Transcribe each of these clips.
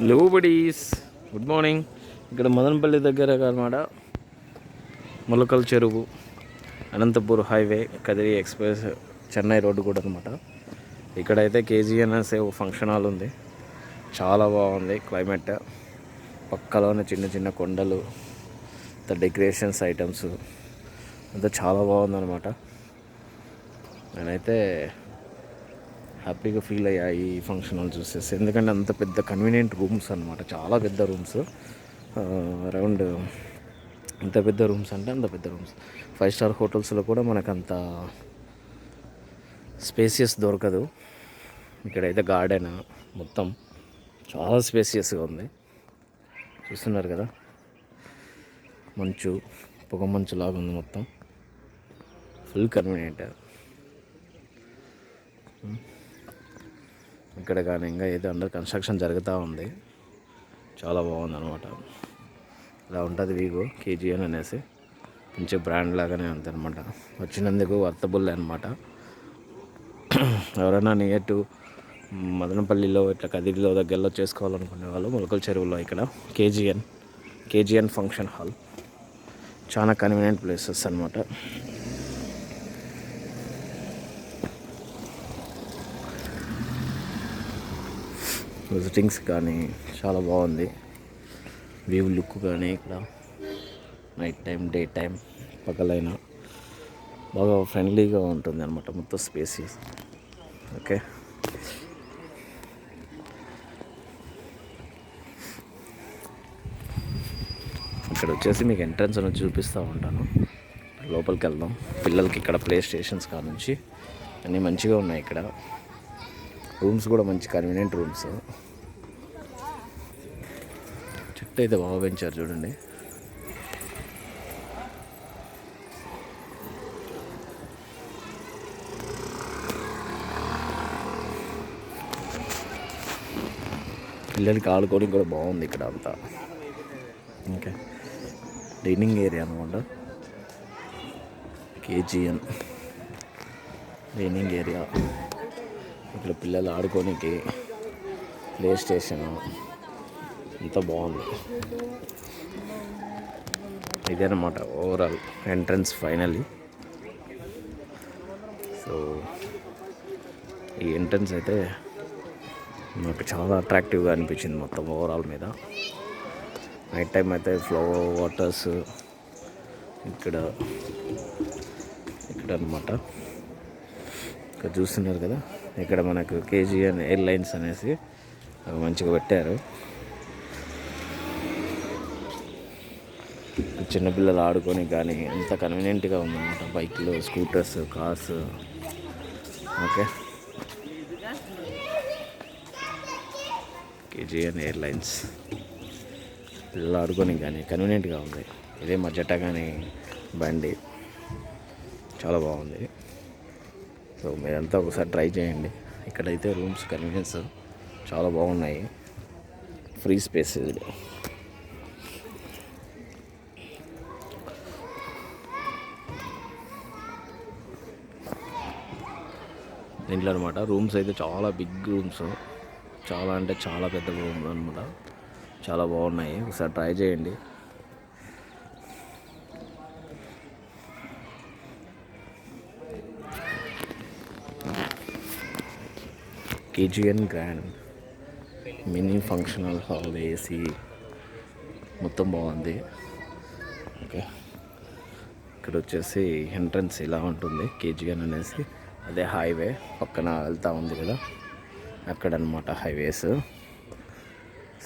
లూబడీస్ good morning. ఇక్కడ మదనపల్లి దగ్గర అనమాట ములకల్ చెరువు, Anantapur highway, Kadiri express, Chennai road కూడా అనమాట. ఇక్కడైతే కేజీఎన్ఎస్ ఫంక్షన్ హాల్ ఉంది. చాలా బాగుంది క్లైమేట్. పక్కలోనే చిన్న చిన్న కొండలు, డెకరేషన్స్ ఐటమ్స్ అంతా చాలా బాగుందన్నమాట. నేనైతే హ్యాపీగా ఫీల్ అయ్యా ఈ ఫంక్షన్ హాల్ చూసేసి. ఎందుకంటే అంత పెద్ద కన్వీనియంట్ రూమ్స్ అనమాట, చాలా పెద్ద రూమ్స్. అరౌండ్ ఎంత పెద్ద రూమ్స్ అంటే అంత పెద్ద రూమ్స్. 5 స్టార్ హోటల్స్లో కూడా మనకు అంత స్పేసియస్ దొరకదు. ఇక్కడైతే గార్డెన్ మొత్తం చాలా స్పేసియస్గా ఉంది. చూస్తున్నారు కదా, మంచు, పొగ మంచు లాగా ఉంది మొత్తం. Full convenient. ఇక్కడ కానీ ఇంకా ఏదో అండర్ కన్స్ట్రక్షన్ జరుగుతూ ఉంది. చాలా బాగుంది అనమాట. ఇలా ఉంటుంది వీగో కేజీఎన్ అనేసి. మంచి బ్రాండ్ లాగానే ఉంది అనమాట. వచ్చినందుకు వర్తబుల్ అనమాట. ఎవరైనా నియర్ టు మదనపల్లిలో ఇట్లా కదిరిలో దగ్గరలో చేసుకోవాలనుకునే వాళ్ళు ములకల్ చెరువులో ఇక్కడ కేజీఎన్ ఫంక్షన్ హాల్ చాలా కన్వీనియంట్ ప్లేసెస్ అనమాట. విజిటింగ్స్ కానీ చాలా బాగుంది. వ్యూ లుక్ కానీ ఇక్కడ నైట్ టైం, డే టైం, పగలైనా బాగా ఫ్రెండ్లీగా ఉంటుంది అనమాట మొత్తం స్పేసెస్. ఓకే, ఇక్కడ వచ్చేసి మీకు ఎంట్రన్స్ అనేది చూపిస్తూ ఉంటాను. లోపలికి వెళ్దాం. పిల్లలకి ఇక్కడ ప్లే స్టేషన్స్ కానుంచి అన్నీ మంచిగా ఉన్నాయి. ఇక్కడ రూమ్స్ కూడా మంచి కన్వీనియంట్ రూమ్స్. చెట్టు అయితే బాగా పెంచారు చూడండి. పిల్లలకి ఆడుకోవడానికి కూడా బాగుంది ఇక్కడ అంతా. ఓకే, డైనింగ్ ఏరియా అనమాట. KGN dining area. ఇక్కడ పిల్లలు ఆడుకోనికి ప్లే స్టేషన్ అంతా బాగుంది. ఇదేనమాట ఓవరాల్ ఎంట్రన్స్ ఫైనల్లీ. సో ఈ ఎంట్రన్స్ అయితే నాకు చాలా అట్రాక్టివ్గా అనిపించింది మొత్తం ఓవరాల్ మీద. నైట్ టైం అయితే ఫ్లో వాటర్స్ ఇక్కడ అనమాట. ఇక్కడ చూస్తున్నారు కదా, ఇక్కడ మనకు కేజీఎన్ ఎయిర్లైన్స్ అనేసి మంచిగా పెట్టారు. చిన్నపిల్లలు ఆడుకొని కానీ అంత కన్వీనియంట్గా ఉందన్నమాట. బైక్లు, scooters, cars. Okay, KGN airlines పిల్లలు ఆడుకొని కానీ కన్వీనియంట్గా ఉంది. ఇదే మా జట్ట కానీ బండి చాలా బాగుంది. సో మీరంతా ఒకసారి ట్రై చేయండి. ఇక్కడైతే రూమ్స్ కన్వీనియన్స్ చాలా బాగున్నాయి. ఫ్రీ స్పేస్ ఇది. దీంట్లో అనమాట రూమ్స్ అయితే చాలా బిగ్ రూమ్స్, చాలా అంటే చాలా పెద్ద రూమ్ అనమాట. చాలా బాగున్నాయి. ఒకసారి ట్రై చేయండి. KGN grand mini functional hall, AC మొత్తం బాగుంది. ఓకే, ఇక్కడ వచ్చేసి ఎంట్రన్స్ ఇలా ఉంటుంది కేజీఎన్ అనేసి. అదే హైవే పక్కన వెళ్తూ ఉంది కదా, అక్కడ అనమాట హైవేస్.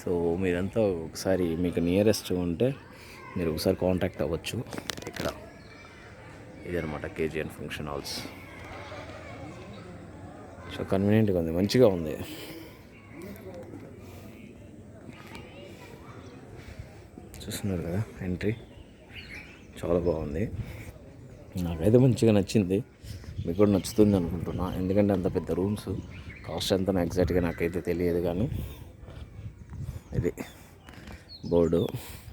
సో మీరంతా ఒకసారి మీకు నియరెస్ట్ ఉంటే మీరు ఒకసారి కాంటాక్ట్ అవ్వచ్చు. ఇక్కడ ఇది అనమాట కేజీఎన్ ఫంక్షన్ హాల్స్. సో కన్వీనియంట్గా ఉంది, మంచిగా ఉంది. చూస్తున్నారు కదా ఎంట్రీ చాలా బాగుంది. నాకైతే మంచిగా నచ్చింది. మీకు కూడా నచ్చుతుంది అనుకుంటున్నా. ఎందుకంటే అంత పెద్ద రూమ్స్, కాస్ట్ ఎంతనో ఎగ్జాక్ట్గా నాకైతే తెలియదు. కానీ ఇది బోర్డు,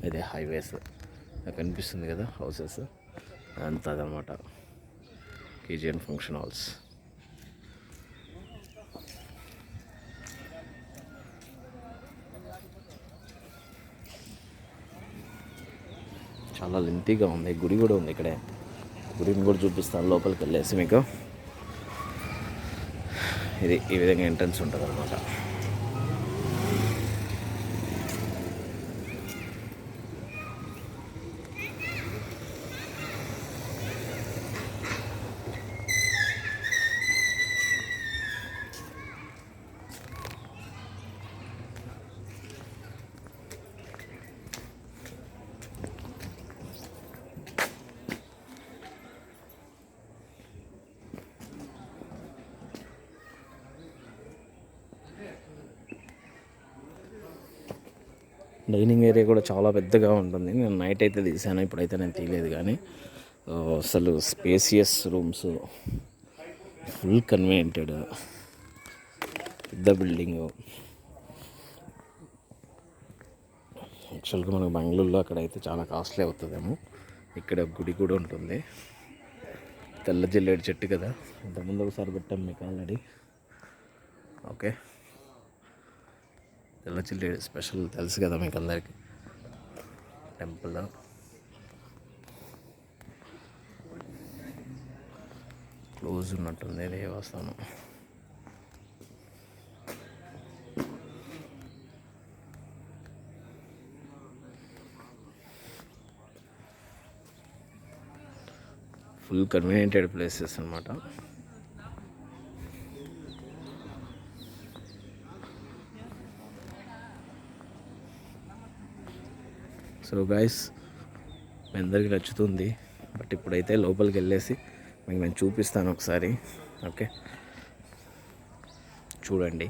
ఇది హైవేస్ నాకు కనిపిస్తుంది కదా, హౌసెస్ అంతా అదనమాట కేజీఎన్ ఫంక్షన్ హాల్స్. చాలా లెంతీగా ఉంది. గుడి కూడా ఉంది ఇక్కడే. గుడిని కూడా చూపిస్తాను లోపలికి వెళ్ళేసి మీకు. ఇది ఈ విధంగా ఎంట్రన్స్ ఉంటుంది అనమాట. డైనింగ్ ఏరియా కూడా చాలా పెద్దగా ఉంటుంది. నేను నైట్ అయితే తీసాను, ఇప్పుడైతే నేను తీయలేదు. కానీ అసలు స్పేసియస్ రూమ్స్, ఫుల్ కన్వీనియంటెడ్, పెద్ద బిల్డింగు. యాక్చువల్గా మనకు బెంగళూరులో అక్కడైతే చాలా కాస్ట్లీ అవుతుందేమో. ఇక్కడ గుడి కూడా ఉంటుంది. తెల్ల జిల్లేడు చెట్టు కదా, ఇంతకుముందు ఒకసారి పెట్టాం మీకు ఆల్రెడీ. ఓకే, తెల్ల జిల్లేడు స్పెషల్ తెలుసు కదా మీకు అందరికీ. టెంపుల్ క్లోజ్ ఉన్నట్టుంది దేవస్థానం. ఫుల్ కన్వీనియంటెడ్ ప్లేసెస్ అనమాట. సో గైస్, మీ అందరికీ నచ్చుతుంది. బట్ ఇప్పుడైతే లోపలికి వెళ్ళేసి మీకు నేను చూపిస్తాను ఒకసారి. ఓకే, చూడండి.